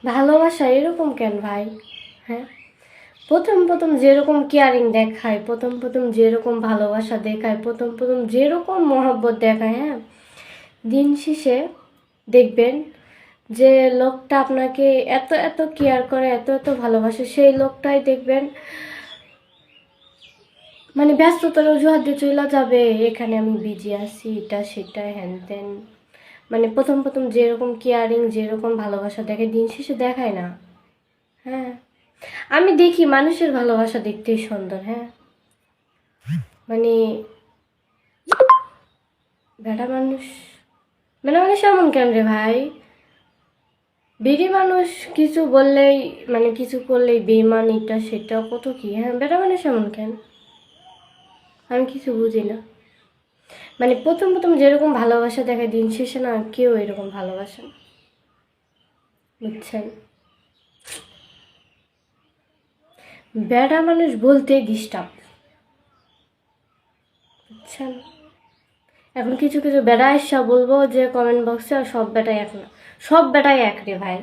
ভালোবাসা এরকম কেন ভাই? হ্যাঁ, প্রথম প্রথম যেরকম কেয়ারিং দেখায়, প্রথম প্রথম যেরকম ভালোবাসা দেখায়, প্রথম প্রথম যেরকম মহব্বত দেখায়, হ্যাঁ, দিন শেষে দেখবেন যে লোকটা আপনাকে এত এত কেয়ার করে, এত এত ভালোবাসে, সেই লোকটাই দেখবেন মানে ব্যস্ততার অজুহাত দিয়ে চলে যাবে, এখানে আমি বিজি আছি, এটা সেটা হ্যান ত্যান। মানে প্রথম প্রথম যেরকম কেয়ারিং, যেরকম ভালোবাসা দেখে, দিন শেষে দেখায় না। হ্যাঁ, আমি দেখি মানুষের ভালোবাসা দেখতেই সুন্দর। হ্যাঁ, মানে বেটা মানুষ, বেটা মানুষ এমন কেন রে ভাই? বেড়ি মানুষ কিছু বললেই, মানে কিছু করলেই বেমান, এটা সেটা কত কি। হ্যাঁ, বেটা মানুষ এমন কেন? আমি কিছু বুঝি না। মানে প্রথম প্রথম যেরকম ভালোবাসা দেখে, দিন শেষে না কেউ এরকম ভালোবাসে না, বুঝছেন? বেড়া মানুষ বলতে ডিস্টার্ব, বুঝছেন? এখন কিছু কিছু বেড়া এসা বলবো যে কমেন্ট বক্সে, আর সব বেটাই এক না, সব বেটাই এক রে ভাই।